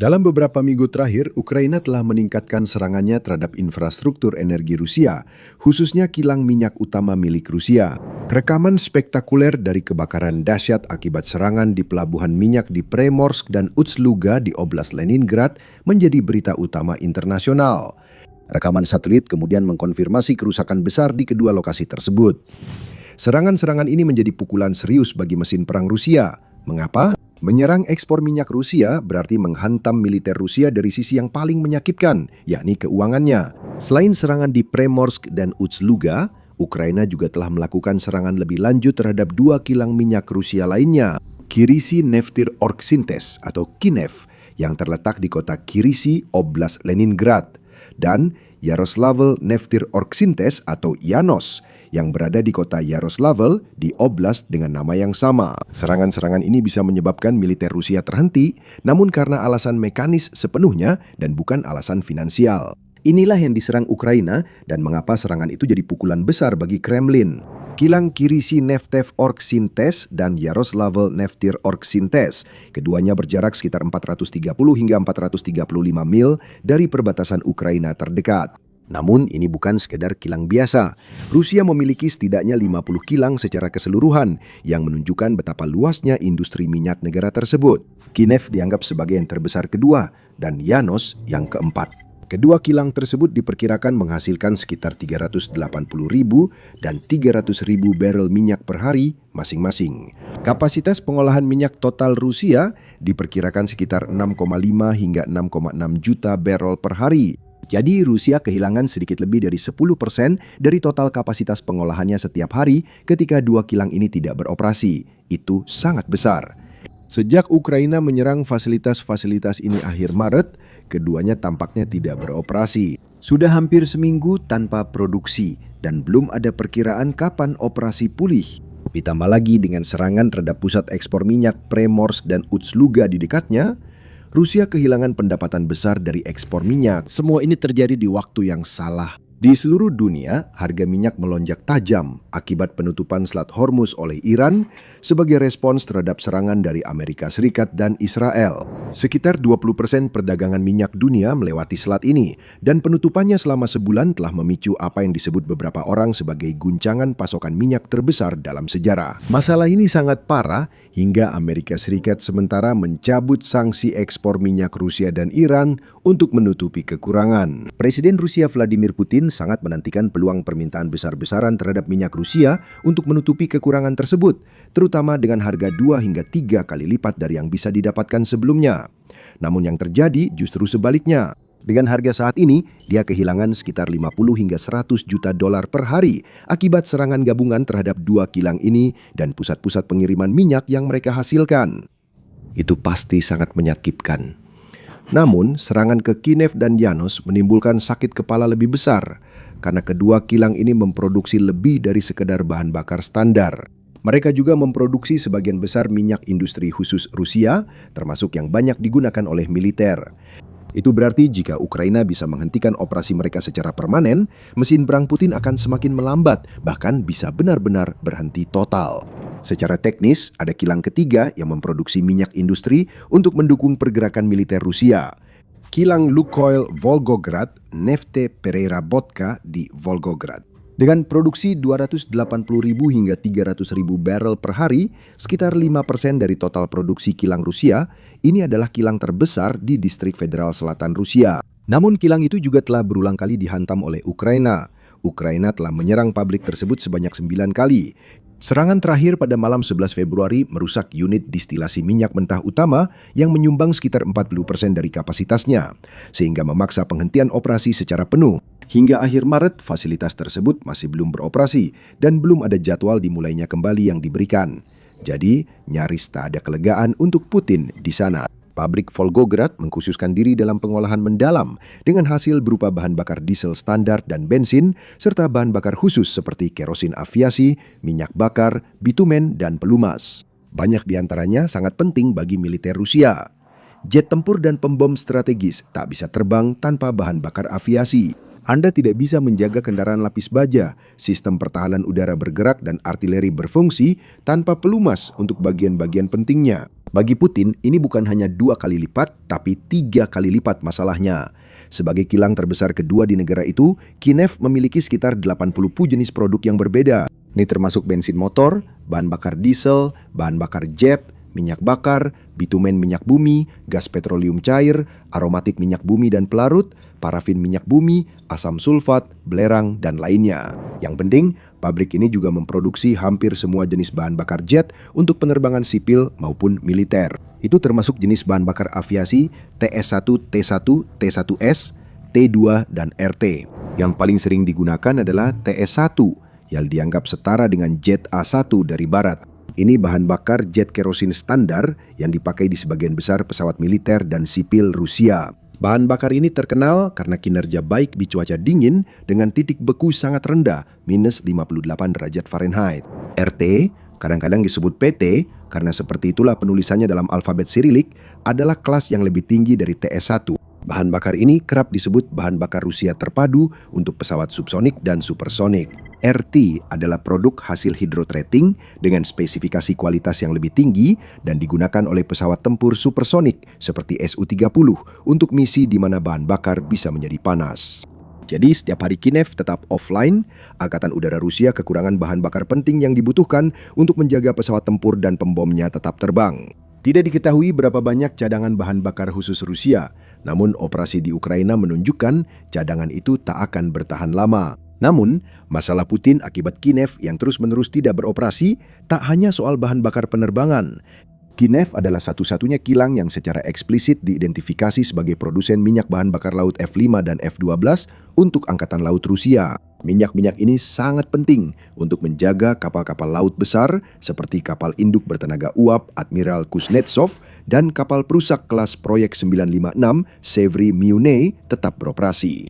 Dalam beberapa minggu terakhir, Ukraina telah meningkatkan serangannya terhadap infrastruktur energi Rusia, khususnya kilang minyak utama milik Rusia. Rekaman spektakuler dari kebakaran dahsyat akibat serangan di pelabuhan minyak di Primorsk dan Ust-Luga di Oblast Leningrad menjadi berita utama internasional. Rekaman satelit kemudian mengkonfirmasi kerusakan besar di kedua lokasi tersebut. Serangan-serangan ini menjadi pukulan serius bagi mesin perang Rusia. Mengapa? Menyerang ekspor minyak Rusia berarti menghantam militer Rusia dari sisi yang paling menyakitkan, yakni keuangannya. Selain serangan di Primorsk dan Ust-Luga, Ukraina juga telah melakukan serangan lebih lanjut terhadap dua kilang minyak Rusia lainnya, Kirysi Neftir Orgsyntez atau KINEV yang terletak di kota Kirysi, Oblast Leningrad, dan Yaroslavl Neftir Orgsyntez atau Yanos yang berada di kota Yaroslavl di Oblast dengan nama yang sama. Serangan-serangan ini bisa menyebabkan militer Rusia terhenti, namun karena alasan mekanis sepenuhnya dan bukan alasan finansial. Inilah yang diserang Ukraina dan mengapa serangan itu jadi pukulan besar bagi Kremlin. Kilang Kirysi Neftev Orgsyntez dan Yaroslavl Neftir Orgsyntez. Keduanya berjarak sekitar 430 hingga 435 mil dari perbatasan Ukraina terdekat. Namun ini bukan sekedar kilang biasa. Rusia memiliki setidaknya 50 kilang secara keseluruhan yang menunjukkan betapa luasnya industri minyak negara tersebut. KINEV dianggap sebagai yang terbesar kedua dan Yanos yang keempat. Kedua kilang tersebut diperkirakan menghasilkan sekitar 380.000 dan 300.000 barrel minyak per hari masing-masing. Kapasitas pengolahan minyak total Rusia diperkirakan sekitar 6,5 hingga 6,6 juta barrel per hari. Jadi Rusia kehilangan sedikit lebih dari 10% dari total kapasitas pengolahannya setiap hari ketika dua kilang ini tidak beroperasi. Itu sangat besar. Sejak Ukraina menyerang fasilitas-fasilitas ini akhir Maret, keduanya tampaknya tidak beroperasi. Sudah hampir seminggu tanpa produksi dan belum ada perkiraan kapan operasi pulih. Ditambah lagi dengan serangan terhadap pusat ekspor minyak Primorsk dan Ust-Luga di dekatnya, Rusia kehilangan pendapatan besar dari ekspor minyak. Semua ini terjadi di waktu yang salah. Di seluruh dunia, harga minyak melonjak tajam akibat penutupan Selat Hormuz oleh Iran sebagai respons terhadap serangan dari Amerika Serikat dan Israel. Sekitar 20% perdagangan minyak dunia melewati selat ini, dan penutupannya selama sebulan telah memicu apa yang disebut beberapa orang sebagai guncangan pasokan minyak terbesar dalam sejarah. Masalah ini sangat parah hingga Amerika Serikat sementara mencabut sanksi ekspor minyak Rusia dan Iran untuk menutupi kekurangan. Presiden Rusia Vladimir Putin sangat menantikan peluang permintaan besar-besaran terhadap minyak Rusia untuk menutupi kekurangan tersebut, terutama dengan harga 2 hingga 3 kali lipat dari yang bisa didapatkan sebelumnya. Namun yang terjadi justru sebaliknya. Dengan harga saat ini, dia kehilangan sekitar 50 hingga 100 juta dolar per hari akibat serangan gabungan terhadap dua kilang ini dan pusat-pusat pengiriman minyak yang mereka hasilkan. Itu pasti sangat menyakitkan. Namun, serangan ke KINEV dan Yanos menimbulkan sakit kepala lebih besar karena kedua kilang ini memproduksi lebih dari sekedar bahan bakar standar. Mereka juga memproduksi sebagian besar minyak industri khusus Rusia, termasuk yang banyak digunakan oleh militer. Itu berarti jika Ukraina bisa menghentikan operasi mereka secara permanen, mesin perang Putin akan semakin melambat, bahkan bisa benar-benar berhenti total. Secara teknis, ada kilang ketiga yang memproduksi minyak industri untuk mendukung pergerakan militer Rusia. Kilang Lukoil Volgograd Nefte Pereiravodka di Volgograd. Dengan produksi 280.000 hingga 300.000 barrel per hari, sekitar 5% dari total produksi kilang Rusia, ini adalah kilang terbesar di distrik federal selatan Rusia. Namun kilang itu juga telah berulang kali dihantam oleh Ukraina. Ukraina telah menyerang pabrik tersebut sebanyak 9 kali. Serangan terakhir pada malam 11 Februari merusak unit distilasi minyak mentah utama yang menyumbang sekitar 40% dari kapasitasnya, sehingga memaksa penghentian operasi secara penuh. Hingga akhir Maret, fasilitas tersebut masih belum beroperasi dan belum ada jadwal dimulainya kembali yang diberikan. Jadi, nyaris tak ada kelegaan untuk Putin di sana. Pabrik Volgograd mengkhususkan diri dalam pengolahan mendalam dengan hasil berupa bahan bakar diesel standar dan bensin, serta bahan bakar khusus seperti kerosin aviasi, minyak bakar, bitumen, dan pelumas. Banyak di antaranya sangat penting bagi militer Rusia. Jet tempur dan pembom strategis tak bisa terbang tanpa bahan bakar aviasi. Anda tidak bisa menjaga kendaraan lapis baja, sistem pertahanan udara bergerak dan artileri berfungsi tanpa pelumas untuk bagian-bagian pentingnya. Bagi Putin, ini bukan hanya 2 kali lipat, tapi 3 kali lipat masalahnya. Sebagai kilang terbesar kedua di negara itu, Kyiv memiliki sekitar 80 jenis produk yang berbeda. Ini termasuk bensin motor, bahan bakar diesel, bahan bakar jet, minyak bakar, bitumen minyak bumi, gas petroleum cair, aromatik minyak bumi dan pelarut, parafin minyak bumi, asam sulfat, belerang, dan lainnya. Yang penting, pabrik ini juga memproduksi hampir semua jenis bahan bakar jet untuk penerbangan sipil maupun militer. Itu termasuk jenis bahan bakar aviasi TS1, T1, T1S, T2, dan RT. Yang paling sering digunakan adalah TS1, yang dianggap setara dengan jet A1 dari barat. Ini bahan bakar jet kerosin standar yang dipakai di sebagian besar pesawat militer dan sipil Rusia. Bahan bakar ini terkenal karena kinerja baik di cuaca dingin dengan titik beku sangat rendah, minus 58 derajat Fahrenheit. RT, kadang-kadang disebut PT, karena seperti itulah penulisannya dalam alfabet Sirilik, adalah kelas yang lebih tinggi dari TS1. Bahan bakar ini kerap disebut bahan bakar Rusia terpadu untuk pesawat subsonik dan supersonik. RT adalah produk hasil hidrotreating dengan spesifikasi kualitas yang lebih tinggi dan digunakan oleh pesawat tempur supersonik seperti Su-30 untuk misi di mana bahan bakar bisa menjadi panas. Jadi setiap hari Kyiv tetap offline, Angkatan Udara Rusia kekurangan bahan bakar penting yang dibutuhkan untuk menjaga pesawat tempur dan pembomnya tetap terbang. Tidak diketahui berapa banyak cadangan bahan bakar khusus Rusia, namun operasi di Ukraina menunjukkan cadangan itu tak akan bertahan lama. Namun, masalah Putin akibat Kyiv yang terus-menerus tidak beroperasi tak hanya soal bahan bakar penerbangan. Kyiv adalah satu-satunya kilang yang secara eksplisit diidentifikasi sebagai produsen minyak bahan bakar laut F5 dan F12 untuk Angkatan Laut Rusia. Minyak-minyak ini sangat penting untuk menjaga kapal-kapal laut besar seperti kapal induk bertenaga uap Admiral Kuznetsov dan kapal perusak kelas Proyek 956 Sevry Miunei tetap beroperasi.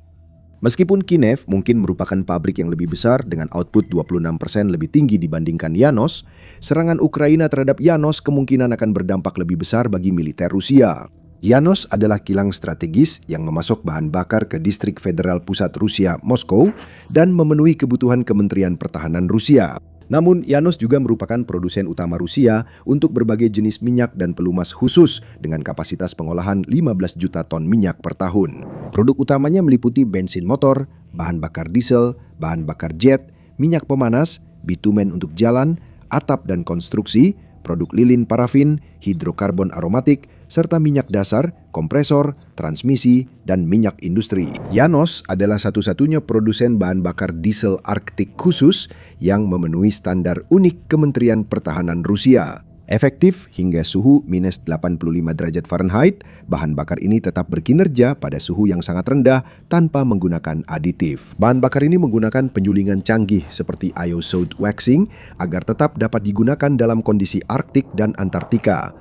Meskipun Kyiv mungkin merupakan pabrik yang lebih besar dengan output 26% lebih tinggi dibandingkan Yanos, serangan Ukraina terhadap Yanos kemungkinan akan berdampak lebih besar bagi militer Rusia. Yanos adalah kilang strategis yang memasok bahan bakar ke distrik federal pusat Rusia, Moskow, dan memenuhi kebutuhan Kementerian Pertahanan Rusia. Namun, Yanos juga merupakan produsen utama Rusia untuk berbagai jenis minyak dan pelumas khusus dengan kapasitas pengolahan 15 juta ton minyak per tahun. Produk utamanya meliputi bensin motor, bahan bakar diesel, bahan bakar jet, minyak pemanas, bitumen untuk jalan, atap dan konstruksi, produk lilin parafin, hidrokarbon aromatik, serta minyak dasar, kompresor, transmisi, dan minyak industri. Yanos adalah satu-satunya produsen bahan bakar diesel Arktik khusus yang memenuhi standar unik Kementerian Pertahanan Rusia. Efektif hingga suhu minus 85 derajat Fahrenheit, bahan bakar ini tetap berkinerja pada suhu yang sangat rendah tanpa menggunakan aditif. Bahan bakar ini menggunakan penyulingan canggih seperti iosote waxing agar tetap dapat digunakan dalam kondisi Arktik dan Antartika.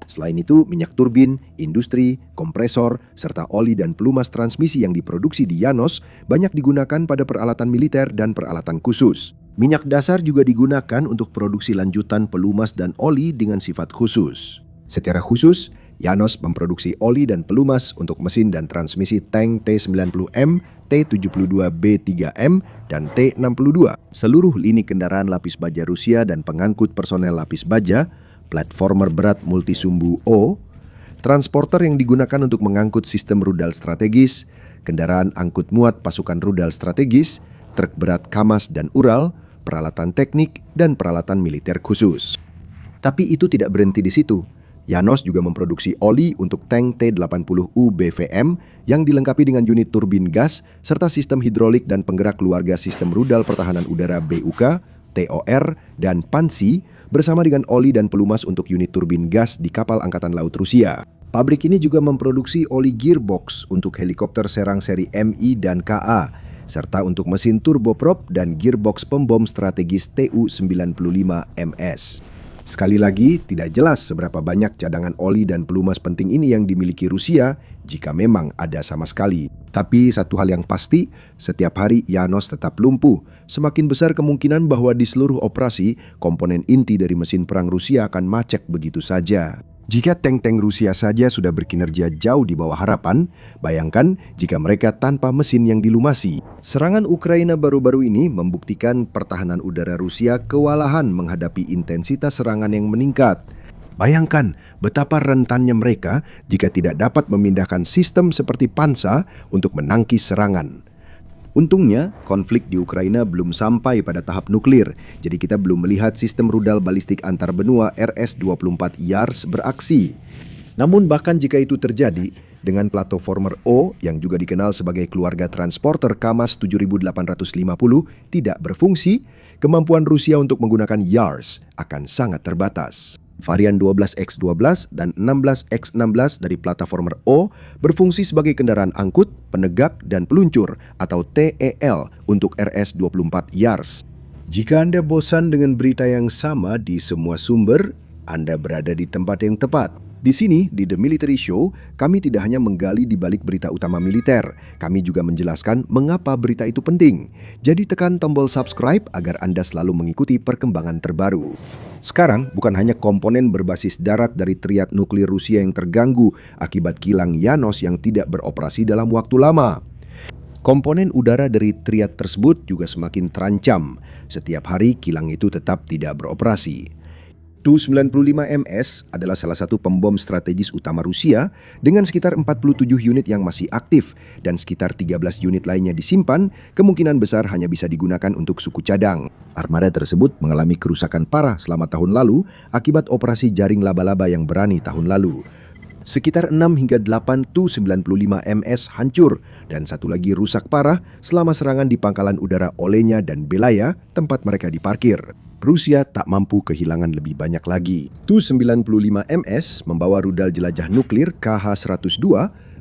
Selain itu, minyak turbin, industri, kompresor, serta oli dan pelumas transmisi yang diproduksi di Yanos banyak digunakan pada peralatan militer dan peralatan khusus. Minyak dasar juga digunakan untuk produksi lanjutan pelumas dan oli dengan sifat khusus. Secara khusus, Yanos memproduksi oli dan pelumas untuk mesin dan transmisi tank T-90M, T-72B3M, dan T-62. Seluruh lini kendaraan lapis baja Rusia dan pengangkut personel lapis baja, platformer berat multisumbu O, transporter yang digunakan untuk mengangkut sistem rudal strategis, kendaraan angkut muat pasukan rudal strategis, truk berat Kamaz dan Ural, peralatan teknik, dan peralatan militer khusus. Tapi itu tidak berhenti di situ. Yanos juga memproduksi oli untuk tank T-80U BVM yang dilengkapi dengan unit turbin gas serta sistem hidrolik dan penggerak keluarga sistem rudal pertahanan udara BUK, TOR, dan Pansi bersama dengan oli dan pelumas untuk unit turbin gas di kapal Angkatan Laut Rusia. Pabrik ini juga memproduksi oli gearbox untuk helikopter serang seri MI dan KA, serta untuk mesin turboprop dan gearbox pembom strategis Tu-95MS. Sekali lagi, tidak jelas seberapa banyak cadangan oli dan pelumas penting ini yang dimiliki Rusia jika memang ada sama sekali. Tapi satu hal yang pasti, setiap hari Yanos tetap lumpuh. Semakin besar kemungkinan bahwa di seluruh operasi, komponen inti dari mesin perang Rusia akan macet begitu saja. Jika tank-tank Rusia saja sudah berkinerja jauh di bawah harapan, bayangkan jika mereka tanpa mesin yang dilumasi. Serangan Ukraina baru-baru ini membuktikan pertahanan udara Rusia kewalahan menghadapi intensitas serangan yang meningkat. Bayangkan betapa rentannya mereka jika tidak dapat memindahkan sistem seperti Pansa untuk menangkis serangan. Untungnya, konflik di Ukraina belum sampai pada tahap nuklir, jadi kita belum melihat sistem rudal balistik antar benua RS-24 Yars beraksi. Namun bahkan jika itu terjadi, dengan platformer O yang juga dikenal sebagai keluarga transporter Kamaz 7850 tidak berfungsi, kemampuan Rusia untuk menggunakan Yars akan sangat terbatas. Varian 12X12 dan 16X16 dari platformer O berfungsi sebagai kendaraan angkut, penegak, dan peluncur atau TEL untuk RS-24 Yars. Jika Anda bosan dengan berita yang sama di semua sumber, Anda berada di tempat yang tepat. Di sini, di The Military Show, kami tidak hanya menggali di balik berita utama militer, kami juga menjelaskan mengapa berita itu penting. Jadi tekan tombol subscribe agar Anda selalu mengikuti perkembangan terbaru. Sekarang, bukan hanya komponen berbasis darat dari triad nuklir Rusia yang terganggu akibat kilang Yanos yang tidak beroperasi dalam waktu lama. Komponen udara dari triad tersebut juga semakin terancam. Setiap hari kilang itu tetap tidak beroperasi. Tu-95MS adalah salah satu pembom strategis utama Rusia dengan sekitar 47 unit yang masih aktif dan sekitar 13 unit lainnya disimpan, kemungkinan besar hanya bisa digunakan untuk suku cadang. Armada tersebut mengalami kerusakan parah selama tahun lalu akibat operasi jaring laba-laba yang berani tahun lalu. Sekitar 6 hingga 8 Tu-95MS hancur dan satu lagi rusak parah selama serangan di pangkalan udara Olenya dan Belaya, tempat mereka diparkir. Rusia tak mampu kehilangan lebih banyak lagi. Tu-95MS membawa rudal jelajah nuklir KH-102,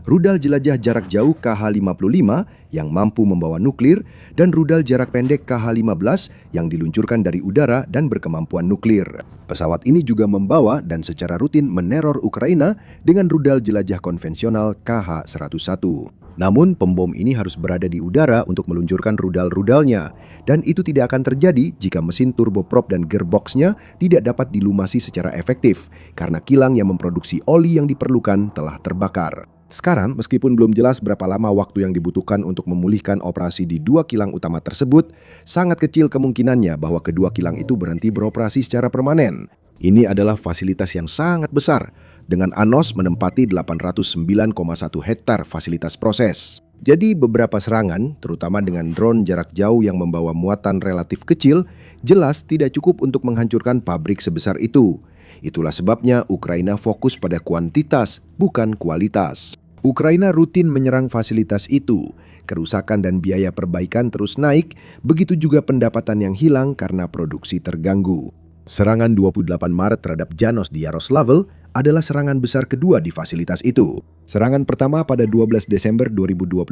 rudal jelajah jarak jauh KH-55 yang mampu membawa nuklir, dan rudal jarak pendek KH-15 yang diluncurkan dari udara dan berkemampuan nuklir. Pesawat ini juga membawa dan secara rutin meneror Ukraina dengan rudal jelajah konvensional KH-101. Namun pembom ini harus berada di udara untuk meluncurkan rudal-rudalnya, dan itu tidak akan terjadi jika mesin turboprop dan gearboxnya tidak dapat dilumasi secara efektif karena kilang yang memproduksi oli yang diperlukan telah terbakar. Sekarang, meskipun belum jelas berapa lama waktu yang dibutuhkan untuk memulihkan operasi di dua kilang utama tersebut, sangat kecil kemungkinannya bahwa kedua kilang itu berhenti beroperasi secara permanen. Ini adalah fasilitas yang sangat besar, dengan ANOS menempati 809,1 hektar fasilitas proses. Jadi beberapa serangan, terutama dengan drone jarak jauh yang membawa muatan relatif kecil, jelas tidak cukup untuk menghancurkan pabrik sebesar itu. Itulah sebabnya Ukraina fokus pada kuantitas, bukan kualitas. Ukraina rutin menyerang fasilitas itu. Kerusakan dan biaya perbaikan terus naik, begitu juga pendapatan yang hilang karena produksi terganggu. Serangan 28 Maret terhadap Janos di Yaroslavl adalah serangan besar kedua di fasilitas itu. Serangan pertama pada 12 Desember 2025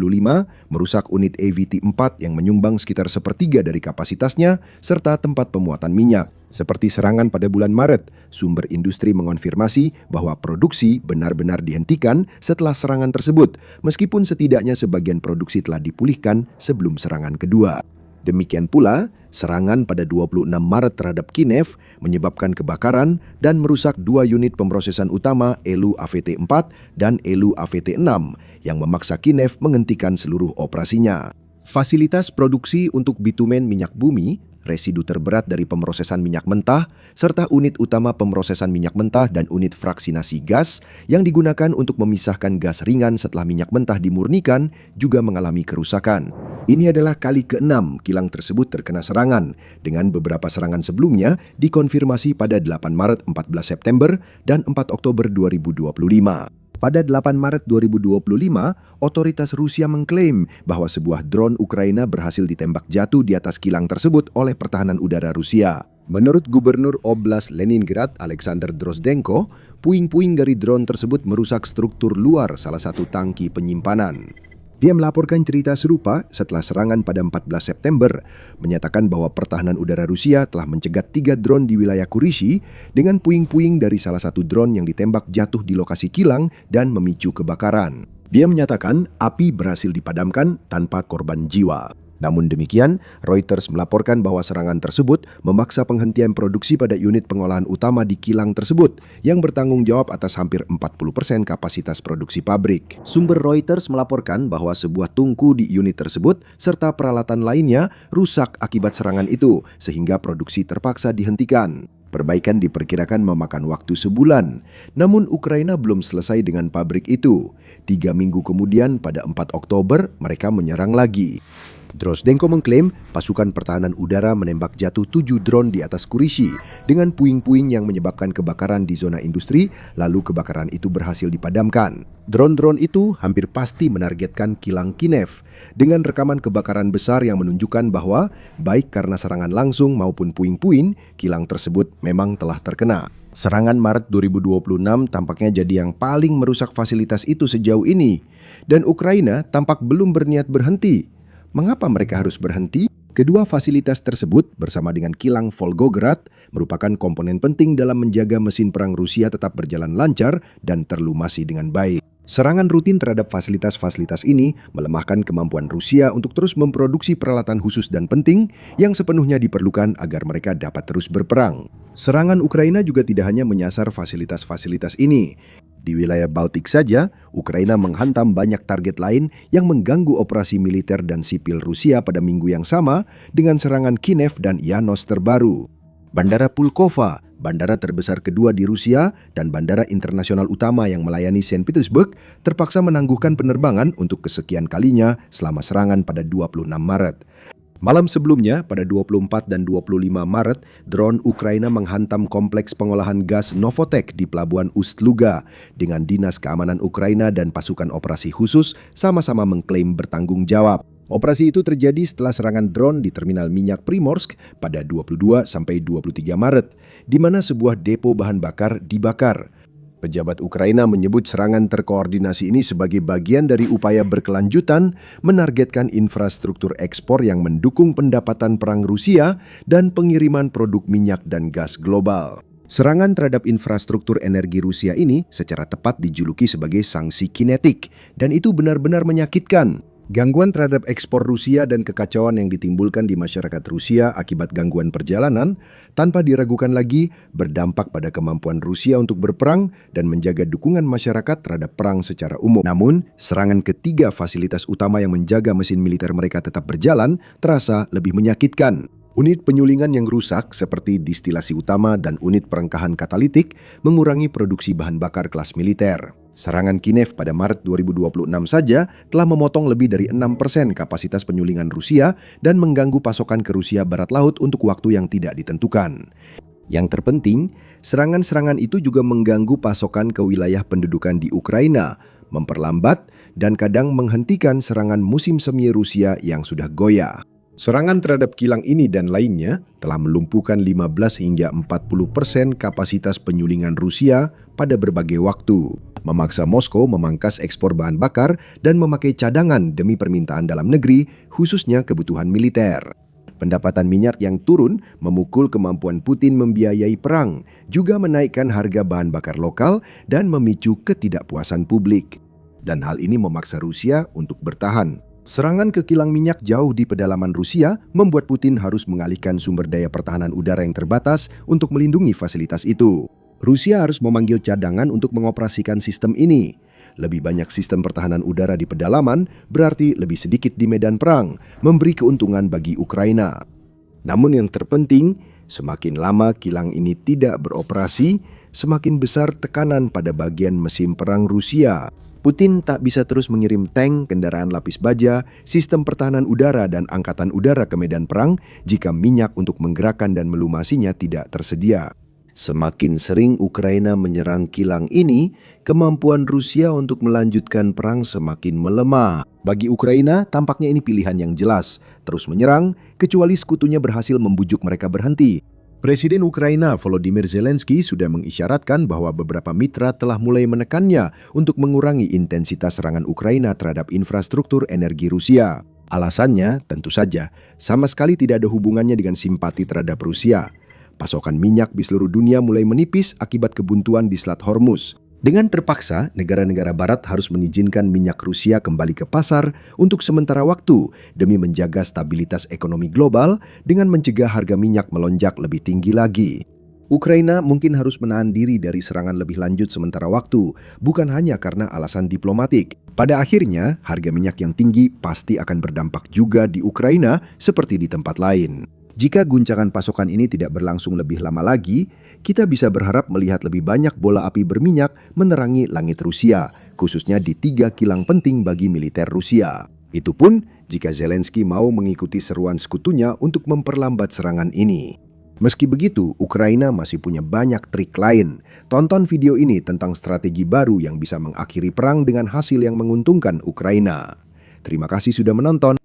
merusak unit AVT-4 yang menyumbang sekitar sepertiga dari kapasitasnya serta tempat pemuatan minyak. Seperti serangan pada bulan Maret, sumber industri mengonfirmasi bahwa produksi benar-benar dihentikan setelah serangan tersebut, meskipun setidaknya sebagian produksi telah dipulihkan sebelum serangan kedua. Demikian pula, serangan pada 26 Maret terhadap Kiev menyebabkan kebakaran dan merusak dua unit pemrosesan utama ELU AVT-4 dan ELU AVT-6 yang memaksa Kiev menghentikan seluruh operasinya. Fasilitas produksi untuk bitumen minyak bumi, residu terberat dari pemrosesan minyak mentah, serta unit utama pemrosesan minyak mentah dan unit fraksinasi gas yang digunakan untuk memisahkan gas ringan setelah minyak mentah dimurnikan juga mengalami kerusakan. Ini adalah kali ke-6 kilang tersebut terkena serangan, dengan beberapa serangan sebelumnya dikonfirmasi pada 8 Maret 14 September dan 4 Oktober 2025. Pada 8 Maret 2025, otoritas Rusia mengklaim bahwa sebuah drone Ukraina berhasil ditembak jatuh di atas kilang tersebut oleh pertahanan udara Rusia. Menurut Gubernur Oblast Leningrad, Alexander Drozdenko, puing-puing dari drone tersebut merusak struktur luar salah satu tangki penyimpanan. Dia melaporkan cerita serupa setelah serangan pada 14 September, menyatakan bahwa pertahanan udara Rusia telah mencegat 3 drone di wilayah Kurishi dengan puing-puing dari salah satu drone yang ditembak jatuh di lokasi kilang dan memicu kebakaran. Dia menyatakan api berhasil dipadamkan tanpa korban jiwa. Namun demikian, Reuters melaporkan bahwa serangan tersebut memaksa penghentian produksi pada unit pengolahan utama di kilang tersebut yang bertanggung jawab atas hampir 40% kapasitas produksi pabrik. Sumber Reuters melaporkan bahwa sebuah tungku di unit tersebut serta peralatan lainnya rusak akibat serangan itu sehingga produksi terpaksa dihentikan. Perbaikan diperkirakan memakan waktu sebulan, namun Ukraina belum selesai dengan pabrik itu. 3 minggu kemudian pada 4 Oktober mereka menyerang lagi. Drozdenko mengklaim pasukan pertahanan udara menembak jatuh 7 drone di atas Kurishi dengan puing-puing yang menyebabkan kebakaran di zona industri, lalu kebakaran itu berhasil dipadamkan. Drone-drone itu hampir pasti menargetkan kilang Kinev dengan rekaman kebakaran besar yang menunjukkan bahwa baik karena serangan langsung maupun puing-puing, kilang tersebut memang telah terkena. Serangan Maret 2026 tampaknya jadi yang paling merusak fasilitas itu sejauh ini, dan Ukraina tampak belum berniat berhenti. Mengapa mereka harus berhenti? Kedua fasilitas tersebut bersama dengan kilang Volgograd merupakan komponen penting dalam menjaga mesin perang Rusia tetap berjalan lancar dan terlumasi dengan baik. Serangan rutin terhadap fasilitas-fasilitas ini melemahkan kemampuan Rusia untuk terus memproduksi peralatan khusus dan penting yang sepenuhnya diperlukan agar mereka dapat terus berperang. Serangan Ukraina juga tidak hanya menyasar fasilitas-fasilitas ini. Di wilayah Baltik saja, Ukraina menghantam banyak target lain yang mengganggu operasi militer dan sipil Rusia pada minggu yang sama dengan serangan Kinev dan Yanos terbaru. Bandara Pulkova, bandara terbesar kedua di Rusia dan bandara internasional utama yang melayani Saint Petersburg, terpaksa menangguhkan penerbangan untuk kesekian kalinya selama serangan pada 26 Maret. Malam sebelumnya, pada 24 dan 25 Maret, drone Ukraina menghantam kompleks pengolahan gas Novotek di Pelabuhan Ust-Luga dengan Dinas Keamanan Ukraina dan pasukan operasi khusus sama-sama mengklaim bertanggung jawab. Operasi itu terjadi setelah serangan drone di terminal minyak Primorsk pada 22 sampai 23 Maret, di mana sebuah depo bahan bakar dibakar. Pejabat Ukraina menyebut serangan terkoordinasi ini sebagai bagian dari upaya berkelanjutan menargetkan infrastruktur ekspor yang mendukung pendapatan perang Rusia dan pengiriman produk minyak dan gas global. Serangan terhadap infrastruktur energi Rusia ini secara tepat dijuluki sebagai sanksi kinetik, dan itu benar-benar menyakitkan. Gangguan terhadap ekspor Rusia dan kekacauan yang ditimbulkan di masyarakat Rusia akibat gangguan perjalanan tanpa diragukan lagi berdampak pada kemampuan Rusia untuk berperang dan menjaga dukungan masyarakat terhadap perang secara umum. Namun, serangan ketiga fasilitas utama yang menjaga mesin militer mereka tetap berjalan terasa lebih menyakitkan. Unit penyulingan yang rusak seperti distilasi utama dan unit perengkahan katalitik mengurangi produksi bahan bakar kelas militer. Serangan Kinev pada Maret 2026 saja telah memotong lebih dari 6% kapasitas penyulingan Rusia dan mengganggu pasokan ke Rusia Barat Laut untuk waktu yang tidak ditentukan. Yang terpenting, serangan-serangan itu juga mengganggu pasokan ke wilayah pendudukan di Ukraina, memperlambat dan kadang menghentikan serangan musim semi Rusia yang sudah goyah. Serangan terhadap kilang ini dan lainnya telah melumpuhkan 15 hingga 40% kapasitas penyulingan Rusia pada berbagai waktu, memaksa Moskow memangkas ekspor bahan bakar dan memakai cadangan demi permintaan dalam negeri, khususnya kebutuhan militer. Pendapatan minyak yang turun memukul kemampuan Putin membiayai perang, juga menaikkan harga bahan bakar lokal dan memicu ketidakpuasan publik. Dan hal ini memaksa Rusia untuk bertahan. Serangan ke kilang minyak jauh di pedalaman Rusia membuat Putin harus mengalihkan sumber daya pertahanan udara yang terbatas untuk melindungi fasilitas itu. Rusia harus memanggil cadangan untuk mengoperasikan sistem ini. Lebih banyak sistem pertahanan udara di pedalaman berarti lebih sedikit di medan perang, memberi keuntungan bagi Ukraina. Namun yang terpenting, semakin lama kilang ini tidak beroperasi, semakin besar tekanan pada bagian mesin perang Rusia. Putin tak bisa terus mengirim tank, kendaraan lapis baja, sistem pertahanan udara dan angkatan udara ke medan perang jika minyak untuk menggerakkan dan melumasinya tidak tersedia. Semakin sering Ukraina menyerang kilang ini, kemampuan Rusia untuk melanjutkan perang semakin melemah. Bagi Ukraina, tampaknya ini pilihan yang jelas, terus menyerang, kecuali sekutunya berhasil membujuk mereka berhenti. Presiden Ukraina Volodymyr Zelensky sudah mengisyaratkan bahwa beberapa mitra telah mulai menekannya untuk mengurangi intensitas serangan Ukraina terhadap infrastruktur energi Rusia. Alasannya, tentu saja, sama sekali tidak ada hubungannya dengan simpati terhadap Rusia. Pasokan minyak di seluruh dunia mulai menipis akibat kebuntuan di Selat Hormuz. Dengan terpaksa, negara-negara barat harus mengizinkan minyak Rusia kembali ke pasar untuk sementara waktu demi menjaga stabilitas ekonomi global dengan mencegah harga minyak melonjak lebih tinggi lagi. Ukraina mungkin harus menahan diri dari serangan lebih lanjut sementara waktu, bukan hanya karena alasan diplomatik. Pada akhirnya, harga minyak yang tinggi pasti akan berdampak juga di Ukraina seperti di tempat lain. Jika guncangan pasokan ini tidak berlangsung lebih lama lagi, kita bisa berharap melihat lebih banyak bola api berminyak menerangi langit Rusia, khususnya di 3 kilang penting bagi militer Rusia. Itu pun jika Zelensky mau mengikuti seruan sekutunya untuk memperlambat serangan ini. Meski begitu, Ukraina masih punya banyak trik lain. Tonton video ini tentang strategi baru yang bisa mengakhiri perang dengan hasil yang menguntungkan Ukraina. Terima kasih sudah menonton.